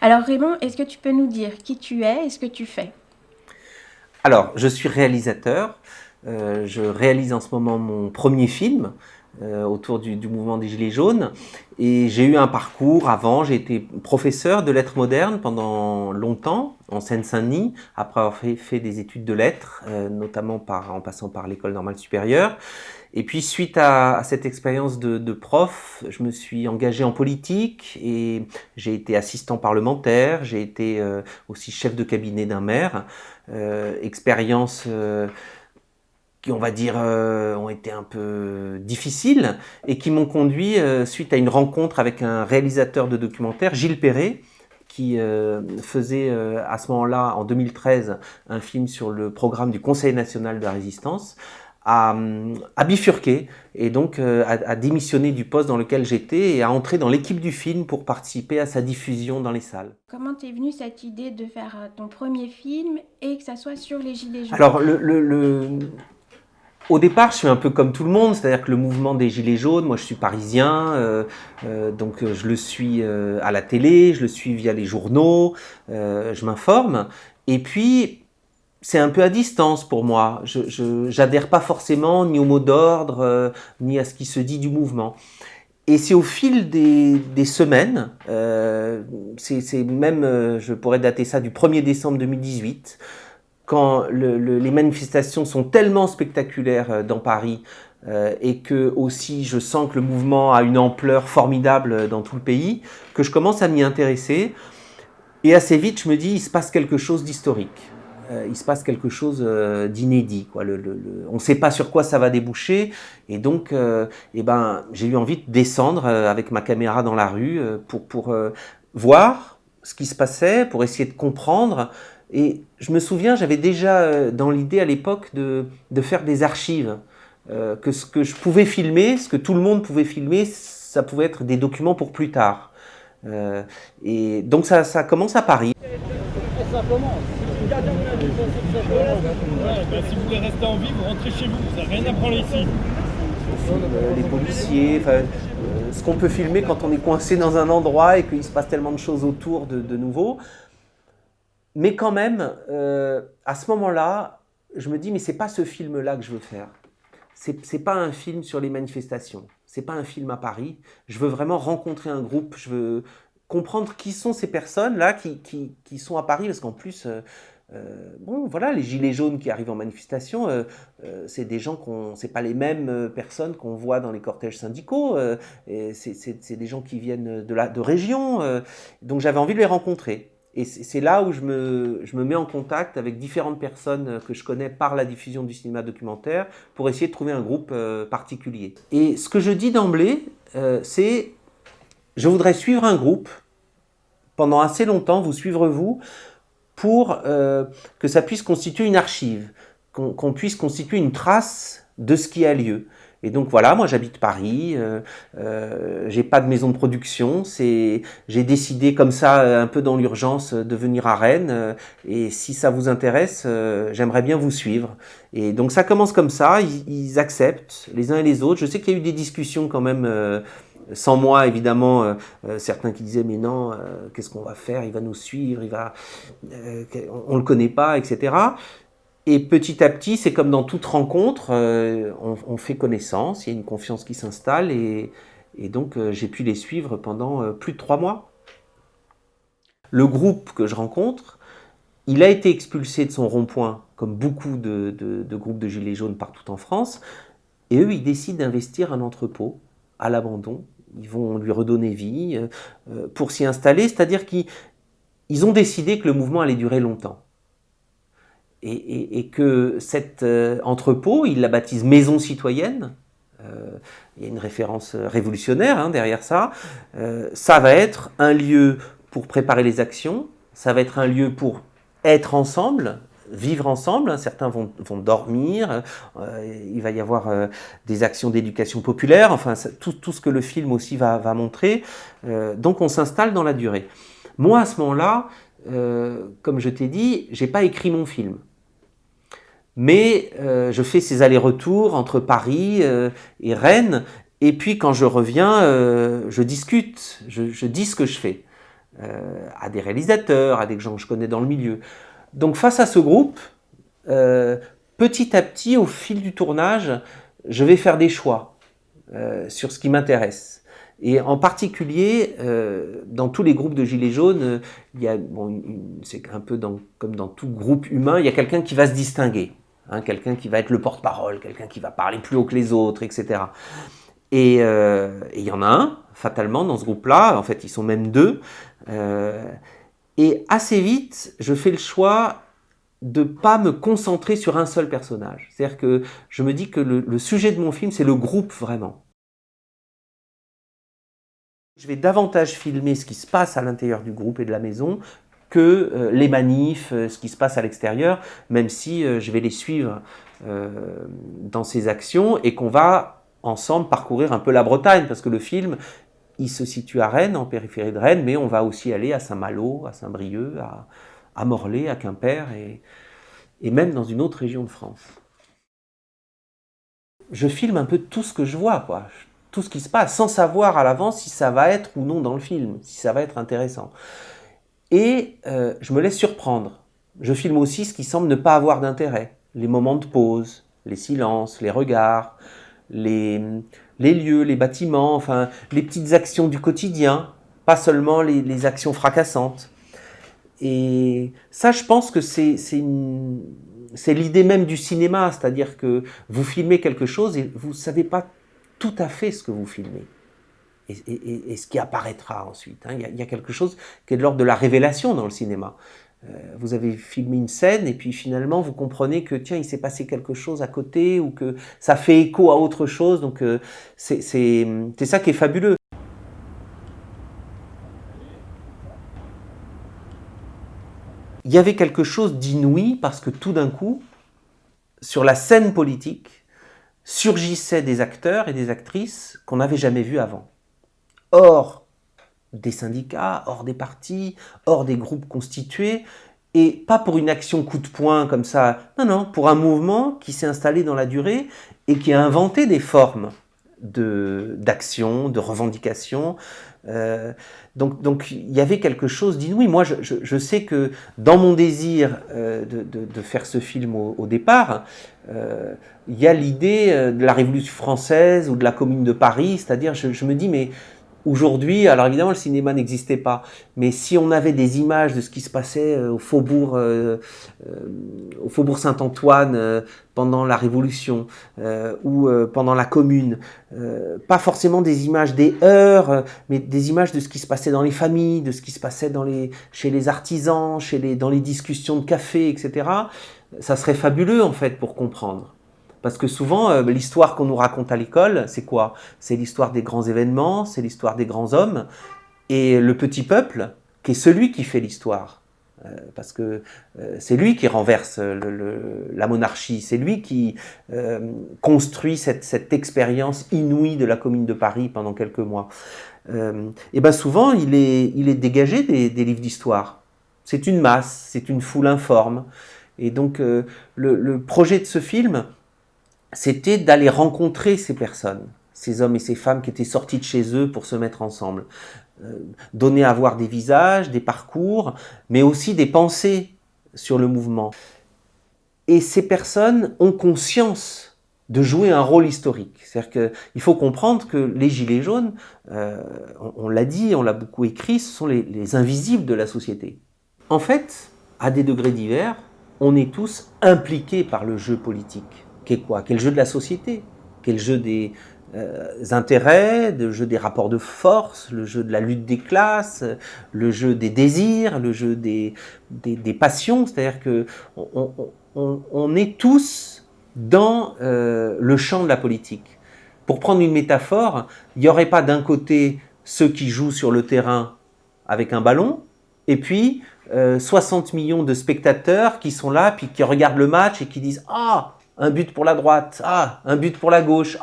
Alors Raymond, est-ce que tu peux nous dire qui tu es et ce que tu fais? Alors, je suis réalisateur. Je réalise en ce moment mon premier film autour du mouvement des Gilets jaunes. Et j'ai eu un parcours avant. J'ai été professeur de lettres modernes pendant longtemps en Seine-Saint-Denis, après avoir fait des études de lettres, notamment en passant par l'École normale supérieure. Et puis, suite à cette expérience de prof, je me suis engagé en politique et j'ai été assistant parlementaire, j'ai été aussi chef de cabinet d'un maire. Expériences qui, on va dire, ont été un peu difficiles et qui m'ont conduit, suite à une rencontre avec un réalisateur de documentaire, Gilles Perret, qui faisait à ce moment-là, en 2013, un film sur le programme du Conseil national de la résistance, à bifurquer et donc à démissionner du poste dans lequel j'étais et à entrer dans l'équipe du film pour participer à sa diffusion dans les salles. Comment t'es venue cette idée de faire ton premier film et que ça soit sur les Gilets jaunes? Alors, au départ, je suis un peu comme tout le monde, c'est-à-dire que le mouvement des Gilets jaunes, moi je suis parisien, donc je le suis à la télé, je le suis via les journaux, je m'informe. Et puis, c'est un peu à distance pour moi. J'adhère pas forcément ni au mot d'ordre, ni à ce qui se dit du mouvement. Et c'est au fil des semaines, c'est même, je pourrais dater ça du 1er décembre 2018, quand les manifestations sont tellement spectaculaires dans Paris et que aussi je sens que le mouvement a une ampleur formidable dans tout le pays, que je commence à m'y intéresser. Et assez vite, je me dis, il se passe quelque chose d'historique. Il se passe quelque chose d'inédit. Quoi. On ne sait pas sur quoi ça va déboucher. Et donc, j'ai eu envie de descendre avec ma caméra dans la rue pour voir ce qui se passait, pour essayer de comprendre. Et je me souviens, j'avais déjà dans l'idée à l'époque de faire des archives. Que ce que je pouvais filmer, ce que tout le monde pouvait filmer, ça pouvait être des documents pour plus tard. Et donc ça commence à Paris. Simplement, si quelqu'un vous l'a dit, si vous voulez rester en vie, vous rentrez chez vous, vous n'avez rien à prendre ici. Les policiers, ce qu'on peut filmer quand on est coincé dans un endroit et qu'il se passe tellement de choses autour de nouveau. Mais quand même, à ce moment-là, je me dis, mais c'est pas ce film-là que je veux faire. C'est pas un film sur les manifestations. C'est pas un film à Paris. Je veux vraiment rencontrer un groupe. Je veux comprendre qui sont ces personnes-là qui sont à Paris. Parce qu'en plus, bon, voilà, les gilets jaunes qui arrivent en manifestation, c'est des gens c'est pas les mêmes personnes qu'on voit dans les cortèges syndicaux. C'est des gens qui viennent de régions. Donc j'avais envie de les rencontrer. Et c'est là où je me mets en contact avec différentes personnes que je connais par la diffusion du cinéma documentaire pour essayer de trouver un groupe particulier. Et ce que je dis d'emblée, c'est je voudrais suivre un groupe pendant assez longtemps, vous suivre vous, pour que ça puisse constituer une archive, qu'on puisse constituer une trace de ce qui a lieu. Et donc voilà, moi j'habite Paris, j'ai pas de maison de production, j'ai décidé comme ça, un peu dans l'urgence, de venir à Rennes, et si ça vous intéresse, j'aimerais bien vous suivre. Et donc ça commence comme ça, ils acceptent les uns et les autres. Je sais qu'il y a eu des discussions quand même, sans moi évidemment, certains qui disaient mais non, qu'est-ce qu'on va faire, il va nous suivre, on le connaît pas, etc. Et petit à petit, c'est comme dans toute rencontre, on fait connaissance, il y a une confiance qui s'installe et donc j'ai pu les suivre pendant plus de 3 mois. Le groupe que je rencontre, il a été expulsé de son rond-point, comme beaucoup de groupes de gilets jaunes partout en France, et eux, ils décident d'investir un entrepôt à l'abandon. Ils vont lui redonner vie pour s'y installer, c'est-à-dire qu'ils ont décidé que le mouvement allait durer longtemps. Et que cet entrepôt, il la baptise Maison Citoyenne, il y a une référence révolutionnaire derrière ça, ça va être un lieu pour préparer les actions, ça va être un lieu pour être ensemble, vivre ensemble, certains vont dormir, il va y avoir des actions d'éducation populaire, enfin tout ce que le film aussi va montrer, donc on s'installe dans la durée. Moi à ce moment-là, comme je t'ai dit, j'ai pas écrit mon film. Mais je fais ces allers-retours entre Paris et Rennes, et puis quand je reviens, je discute, je dis ce que je fais. à des réalisateurs, à des gens que je connais dans le milieu. Donc face à ce groupe, petit à petit, au fil du tournage, je vais faire des choix sur ce qui m'intéresse. Et en particulier, dans tous les groupes de Gilets jaunes, il y a, bon, c'est un peu comme dans tout groupe humain, il y a quelqu'un qui va se distinguer, hein, quelqu'un qui va être le porte-parole, quelqu'un qui va parler plus haut que les autres, etc. Et il y en a un, fatalement, dans ce groupe-là, en fait, ils sont même deux. Et assez vite, je fais le choix de ne pas me concentrer sur un seul personnage. C'est-à-dire que je me dis que le sujet de mon film, c'est le groupe vraiment. Je vais davantage filmer ce qui se passe à l'intérieur du groupe et de la maison que les manifs, ce qui se passe à l'extérieur, même si je vais les suivre dans ces actions et qu'on va ensemble parcourir un peu la Bretagne, parce que le film, il se situe à Rennes, en périphérie de Rennes, mais on va aussi aller à Saint-Malo, à Saint-Brieuc, à Morlaix, à Quimper et même dans une autre région de France. Je filme un peu tout ce que je vois, quoi. Tout ce qui se passe, sans savoir à l'avance si ça va être ou non dans le film, si ça va être intéressant. Et je me laisse surprendre. Je filme aussi ce qui semble ne pas avoir d'intérêt. Les moments de pause, les silences, les regards, les lieux, les bâtiments, enfin, les petites actions du quotidien, pas seulement les actions fracassantes. Et ça, je pense que c'est l'idée même du cinéma, c'est-à-dire que vous filmez quelque chose et vous ne savez pas tout à fait ce que vous filmez et ce qui apparaîtra ensuite. Hein. Il y a quelque chose qui est de l'ordre de la révélation dans le cinéma. Vous avez filmé une scène et puis finalement vous comprenez que tiens, il s'est passé quelque chose à côté ou que ça fait écho à autre chose. Donc c'est ça qui est fabuleux. Il y avait quelque chose d'inouï parce que tout d'un coup, sur la scène politique, surgissaient des acteurs et des actrices qu'on n'avait jamais vus avant. Hors des syndicats, hors des partis, hors des groupes constitués, et pas pour une action coup de poing comme ça, non, pour un mouvement qui s'est installé dans la durée et qui a inventé des formes d'action, de revendication. Donc il y avait quelque chose d'inouï. Moi, je sais que dans mon désir de faire ce film au départ, il y a l'idée de la Révolution française ou de la Commune de Paris, c'est-à-dire je me dis, mais aujourd'hui, alors évidemment le cinéma n'existait pas, mais si on avait des images de ce qui se passait au faubourg Saint-Antoine pendant la Révolution ou pendant la Commune, pas forcément des images des heurts, mais des images de ce qui se passait dans les familles, de ce qui se passait chez les artisans, dans les discussions de café, etc., ça serait fabuleux en fait pour comprendre. Parce que souvent, l'histoire qu'on nous raconte à l'école, c'est quoi? C'est l'histoire des grands événements, c'est l'histoire des grands hommes, et le petit peuple, qui est celui qui fait l'histoire. Parce que c'est lui qui renverse la monarchie, c'est lui qui construit cette expérience inouïe de la Commune de Paris pendant quelques mois. Et bien souvent, il est dégagé des livres d'histoire. C'est une masse, c'est une foule informe. Et donc, le projet de ce film, c'était d'aller rencontrer ces personnes, ces hommes et ces femmes qui étaient sortis de chez eux pour se mettre ensemble. Donner à voir des visages, des parcours, mais aussi des pensées sur le mouvement. Et ces personnes ont conscience de jouer un rôle historique. C'est-à-dire qu'il faut comprendre que les Gilets jaunes, on l'a dit, on l'a beaucoup écrit, ce sont les invisibles de la société. En fait, à des degrés divers, on est tous impliqués par le jeu politique. Qui est quoi? Qui est le jeu de la société, qui est le jeu des intérêts, le jeu des rapports de force, le jeu de la lutte des classes, le jeu des désirs, le jeu des passions. C'est-à-dire qu'on est tous dans le champ de la politique. Pour prendre une métaphore, il n'y aurait pas d'un côté ceux qui jouent sur le terrain avec un ballon, et puis 60 millions de spectateurs qui sont là, puis qui regardent le match et qui disent « Ah !» un but pour la droite, un but pour la gauche,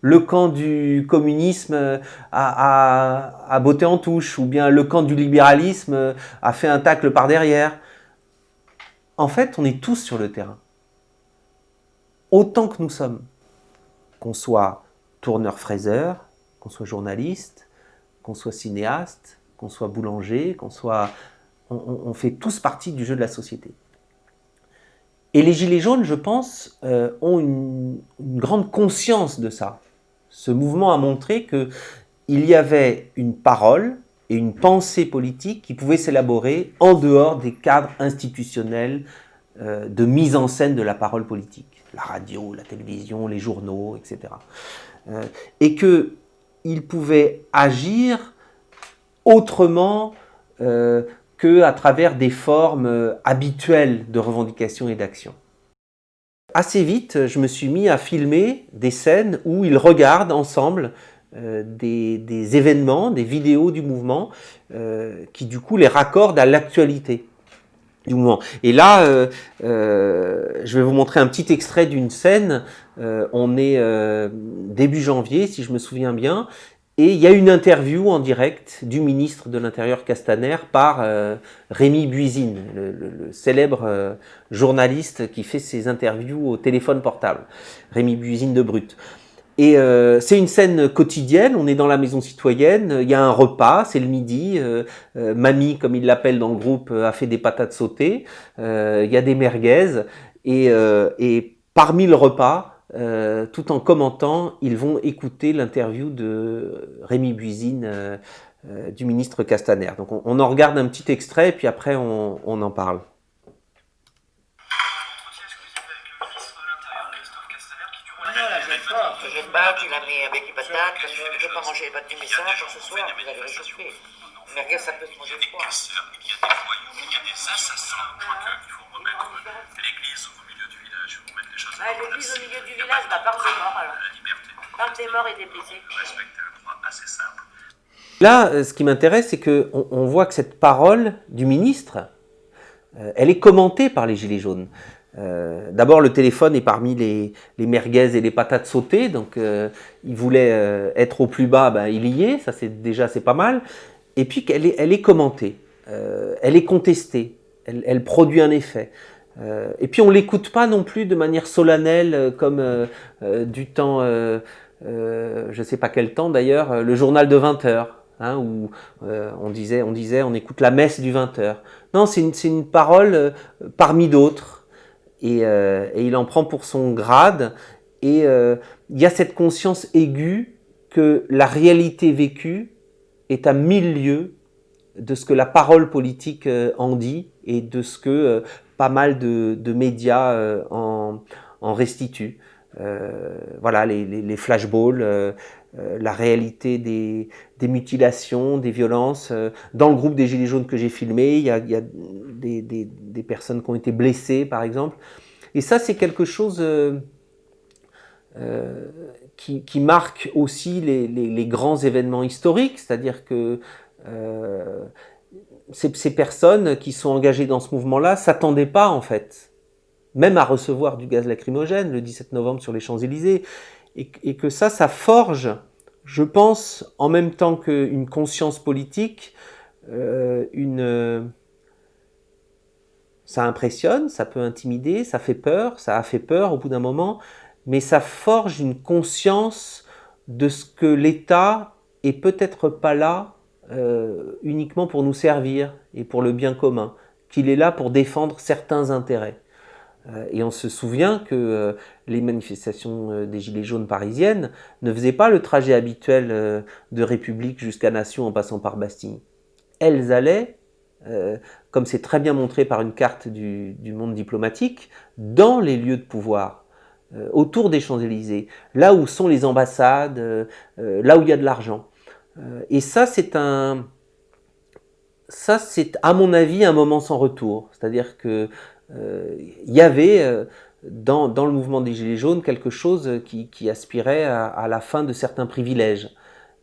le camp du communisme a botté en touche, ou bien le camp du libéralisme a fait un tacle par derrière. En fait, on est tous sur le terrain. Autant que nous sommes. Qu'on soit tourneur-fraiseur, qu'on soit journaliste, qu'on soit cinéaste, qu'on soit boulanger, on fait tous partie du jeu de la société. Et les Gilets jaunes, je pense, ont une grande conscience de ça. Ce mouvement a montré qu'il y avait une parole et une pensée politique qui pouvaient s'élaborer en dehors des cadres institutionnels de mise en scène de la parole politique. La radio, la télévision, les journaux, etc. Et qu'ils pouvaient agir autrement qu'à travers des formes habituelles de revendication et d'action. Assez vite, je me suis mis à filmer des scènes où ils regardent ensemble des événements, des vidéos du mouvement qui du coup les raccordent à l'actualité du mouvement. Et là, je vais vous montrer un petit extrait d'une scène. On est début janvier, si je me souviens bien, et il y a une interview en direct du ministre de l'Intérieur Castaner par Rémi Buisine, le célèbre journaliste qui fait ses interviews au téléphone portable. Rémi Buisine de Brut. Et c'est une scène quotidienne, on est dans la maison citoyenne, il y a un repas, c'est le midi, mamie, comme il l'appelle dans le groupe, a fait des patates sautées, il y a des merguez, et parmi le repas, tout en commentant, ils vont écouter l'interview de Rémi Buisine, du ministre Castaner. Donc on en regarde un petit extrait, puis après on en parle. Je pâtes, il a mis avec les patates, parce que je ne veux pas manger les pâtes du message pour ce soir, vous allez réchauffer. Merguez, ça peut se manger froid. Il y a des voyous, il y a des assassins. Je crois qu'il faut remettre l'église au milieu du village, il faut remettre les choses à la place. L'église au milieu du village, bah parle des morts alors. La liberté. Parle des morts et des blessés. Respecter un droit assez simple. Là, ce qui m'intéresse, c'est qu'on voit que cette parole du ministre, elle est commentée par les Gilets jaunes. D'abord, le téléphone est parmi les merguez et les patates sautées, donc il voulait être au plus bas, ben, il y est, ça c'est pas mal. Et puis elle est commentée, elle est contestée, elle produit un effet. Et puis on l'écoute pas non plus de manière solennelle comme du temps, je sais pas quel temps d'ailleurs, le journal de 20h. Hein, où on disait on écoute la messe du 20h. Non, c'est une parole parmi d'autres. Et il en prend pour son grade, et il y a cette conscience aiguë que la réalité vécue est à 1000 lieues de ce que la parole politique en dit, et de ce que pas mal de médias en restituent. Voilà, les flashballs, la réalité des mutilations, des violences. Dans le groupe des Gilets jaunes que j'ai filmé, il y a des personnes qui ont été blessées, par exemple. Et ça, c'est quelque chose qui marque aussi les grands événements historiques, c'est-à-dire que ces personnes qui sont engagées dans ce mouvement-là ne s'attendaient pas, en fait, même à recevoir du gaz lacrymogène le 17 novembre sur les Champs-Élysées, et que ça forge, je pense, en même temps qu'une conscience politique, ça impressionne, ça peut intimider, ça fait peur, ça a fait peur au bout d'un moment, mais ça forge une conscience de ce que l'État est peut-être pas là uniquement pour nous servir et pour le bien commun, qu'il est là pour défendre certains intérêts. Et on se souvient que les manifestations des Gilets jaunes parisiennes ne faisaient pas le trajet habituel de République jusqu'à Nation en passant par Bastille. Elles allaient, comme c'est très bien montré par une carte du monde diplomatique, dans les lieux de pouvoir, autour des Champs-Élysées, là où sont les ambassades, là où il y a de l'argent. Et ça, c'est à mon avis un moment sans retour. C'est-à-dire que il y avait dans le mouvement des Gilets jaunes quelque chose qui aspirait à la fin de certains privilèges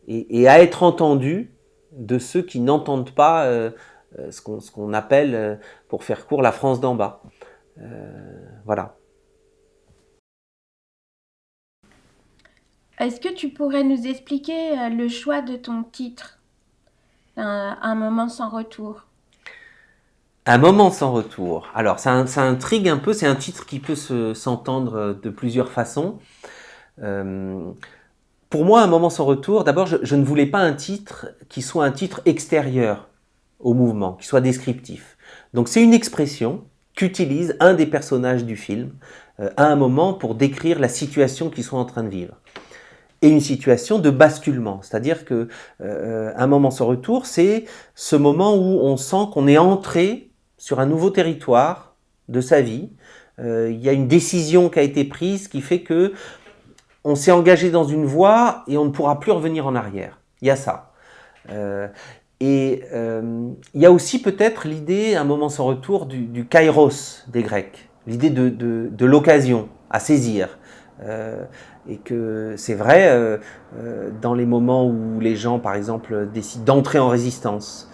et à être entendu de ceux qui n'entendent pas ce qu'on appelle, pour faire court, la France d'en bas. Voilà. Est-ce que tu pourrais nous expliquer le choix de ton titre, un moment sans retour? Un moment sans retour. Alors, ça intrigue un peu, c'est un titre qui peut s'entendre de plusieurs façons. Pour moi, Un moment sans retour, d'abord, je ne voulais pas un titre qui soit un titre extérieur au mouvement, qui soit descriptif. Donc c'est une expression qu'utilise un des personnages du film à un moment pour décrire la situation qu'ils sont en train de vivre. Et une situation de basculement, c'est-à-dire que Un moment sans retour, c'est ce moment où on sent qu'on est entré sur un nouveau territoire de sa vie. Il y a une décision qui a été prise qui fait que on s'est engagé dans une voie et on ne pourra plus revenir en arrière. Il y a ça. Il y a aussi peut-être l'idée, Un moment sans retour, du kairos des Grecs, l'idée de l'occasion à saisir. Et que c'est vrai, dans les moments où les gens, par exemple, décident d'entrer en résistance,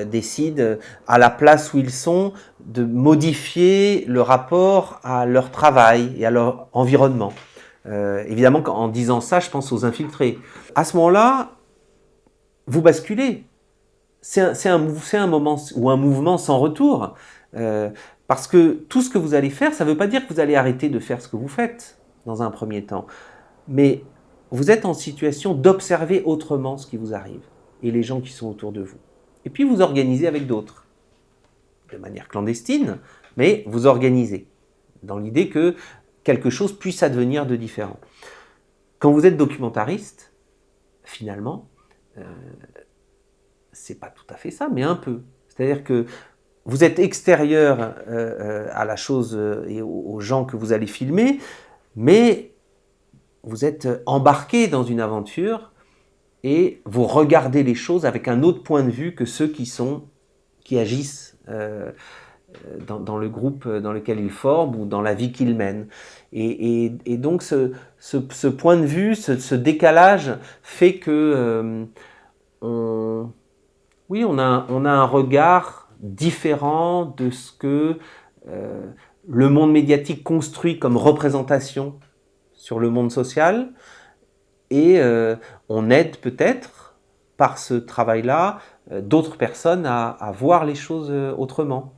décident, à la place où ils sont, de modifier le rapport à leur travail et à leur environnement. Évidemment, en disant ça, je pense aux infiltrés. À ce moment-là, vous basculez. C'est un moment ou un mouvement sans retour. Parce que tout ce que vous allez faire, ça ne veut pas dire que vous allez arrêter de faire ce que vous faites dans un premier temps. Mais vous êtes en situation d'observer autrement ce qui vous arrive et les gens qui sont autour de vous. Et puis vous organisez avec d'autres, de manière clandestine, mais vous organisez, dans l'idée que quelque chose puisse advenir de différent. Quand vous êtes documentariste, finalement, c'est pas tout à fait ça, mais un peu. C'est-à-dire que vous êtes extérieur à la chose et aux gens que vous allez filmer, mais vous êtes embarqué dans une aventure et vous regardez les choses avec un autre point de vue que ceux qui agissent dans le groupe dans lequel ils forment ou dans la vie qu'ils mènent. Et donc ce point de vue, ce décalage fait que on a un regard différent de ce que le monde médiatique construit comme représentation sur le monde social, et on aide peut-être par ce travail-là d'autres personnes à voir les choses autrement.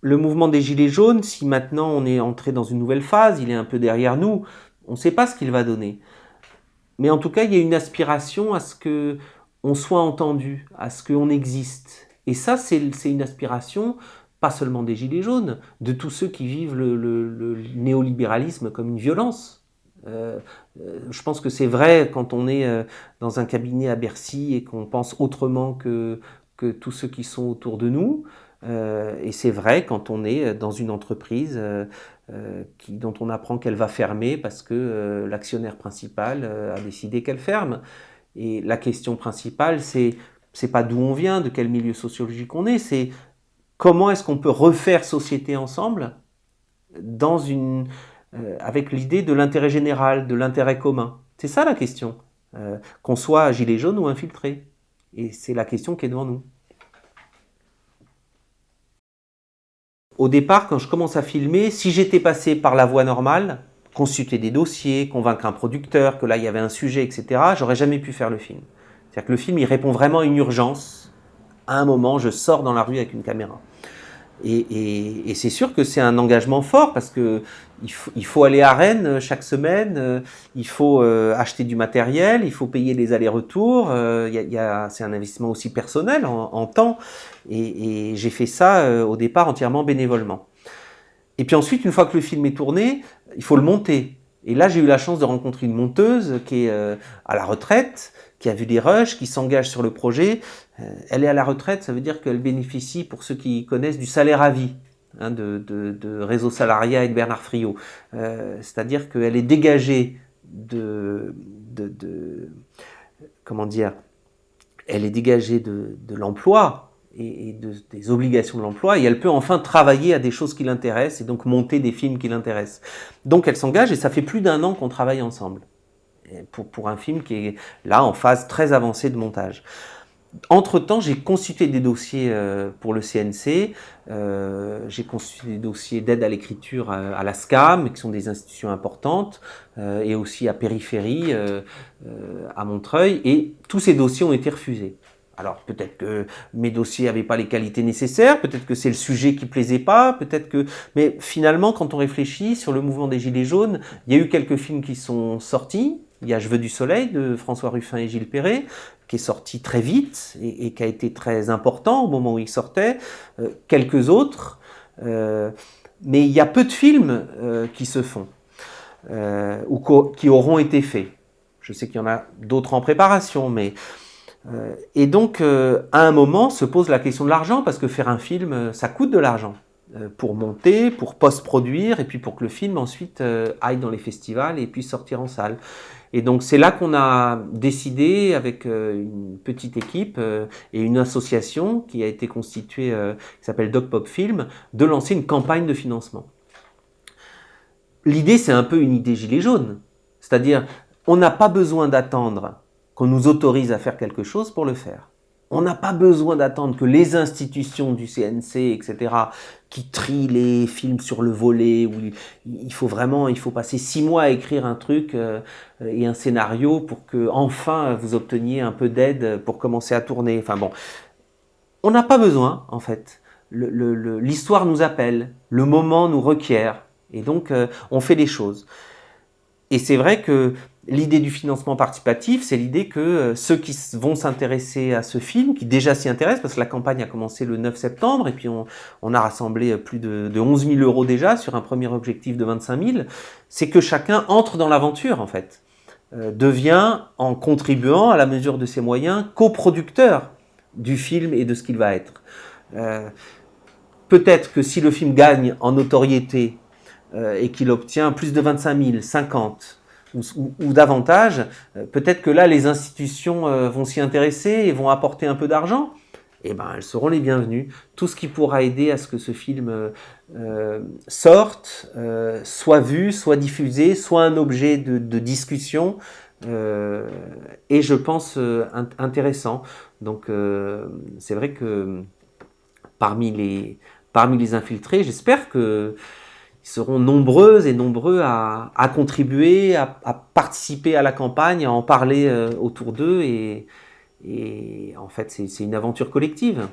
Le mouvement des Gilets jaunes, si maintenant on est entré dans une nouvelle phase, il est un peu derrière nous, on ne sait pas ce qu'il va donner. Mais en tout cas, il y a une aspiration à ce qu'on soit entendu, à ce qu'on existe. Et ça, c'est une aspiration, pas seulement des Gilets jaunes, de tous ceux qui vivent le néolibéralisme comme une violence. Je pense que c'est vrai quand on est dans un cabinet à Bercy et qu'on pense autrement que tous ceux qui sont autour de nous. Et c'est vrai quand on est dans une entreprise dont on apprend qu'elle va fermer parce que l'actionnaire principal a décidé qu'elle ferme. Et la question principale, c'est pas d'où on vient, de quel milieu sociologique on est, c'est comment est-ce qu'on peut refaire société ensemble avec l'idée de l'intérêt général, de l'intérêt commun. C'est ça la question, qu'on soit gilet jaune ou infiltré. Et c'est la question qui est devant nous. Au départ, quand je commence à filmer, si j'étais passé par la voie normale, consulter des dossiers, convaincre un producteur que là il y avait un sujet, etc., j'aurais jamais pu faire le film. C'est-à-dire que le film, il répond vraiment à une urgence. À un moment, je sors dans la rue avec une caméra. Et c'est sûr que c'est un engagement fort parce que il faut aller à Rennes chaque semaine, il faut acheter du matériel, il faut payer les allers-retours, c'est un investissement aussi personnel en temps. Et j'ai fait ça au départ entièrement bénévolement. Et puis ensuite, une fois que le film est tourné, il faut le monter. Et là, j'ai eu la chance de rencontrer une monteuse qui est à la retraite, qui a vu des rushs, qui s'engage sur le projet. Elle est à la retraite, ça veut dire qu'elle bénéficie, pour ceux qui connaissent, du salaire à vie de Réseau Salariat et de Bernard Friot. C'est-à-dire qu'elle est dégagée elle est dégagée de l'emploi et des obligations de l'emploi, et elle peut enfin travailler à des choses qui l'intéressent et donc monter des films qui l'intéressent. Donc elle s'engage et ça fait plus d'1 an qu'on travaille ensemble pour un film qui est là en phase très avancée de montage. Entre-temps, j'ai constitué des dossiers pour le CNC, j'ai constitué des dossiers d'aide à l'écriture à la SCAM, qui sont des institutions importantes, et aussi à Périphérie, à Montreuil, et tous ces dossiers ont été refusés. Alors peut-être que mes dossiers n'avaient pas les qualités nécessaires, peut-être que c'est le sujet qui plaisait pas, mais finalement, quand on réfléchit sur le mouvement des Gilets jaunes, il y a eu quelques films qui sont sortis, Il y a Je veux du soleil de François Ruffin et Gilles Perret, qui est sorti très vite et qui a été très important au moment où il sortait. Quelques autres. Mais il y a peu de films qui se font ou qui auront été faits. Je sais qu'il y en a d'autres en préparation, mais... et donc, à un moment, se pose la question de l'argent, parce que faire un film, ça coûte de l'argent. Pour monter, pour post-produire, et puis pour que le film ensuite aille dans les festivals et puisse sortir en salle. Et donc c'est là qu'on a décidé, avec une petite équipe et une association qui a été constituée, qui s'appelle Doc Pop Film, de lancer une campagne de financement. L'idée, c'est un peu une idée gilet jaune. C'est-à-dire, on n'a pas besoin d'attendre qu'on nous autorise à faire quelque chose pour le faire. On n'a pas besoin d'attendre que les institutions du CNC, etc., qui trient les films sur le volet, où il faut passer 6 mois à écrire un truc et un scénario pour que enfin vous obteniez un peu d'aide pour commencer à tourner. Enfin bon, on n'a pas besoin, en fait. L'histoire nous appelle, le moment nous requiert, et donc on fait des choses. Et c'est vrai que l'idée du financement participatif, c'est l'idée que ceux qui vont s'intéresser à ce film, qui déjà s'y intéressent, parce que la campagne a commencé le 9 septembre, et puis on a rassemblé plus de 11 000 € déjà sur un premier objectif de 25 000, c'est que chacun entre dans l'aventure, en fait. Devient, en contribuant à la mesure de ses moyens, coproducteur du film et de ce qu'il va être. Peut-être que si le film gagne en notoriété et qu'il obtient plus de 25 000, 50 ou davantage, peut-être que là, les institutions vont s'y intéresser et vont apporter un peu d'argent. Eh ben, elles seront les bienvenues. Tout ce qui pourra aider à ce que ce film sorte, soit vu, soit diffusé, soit un objet de discussion, et je pense intéressant. Donc, c'est vrai que parmi les infiltrés, j'espère que ils seront nombreuses et nombreux à contribuer, à participer à la campagne, à en parler autour d'eux. Et en fait, c'est une aventure collective.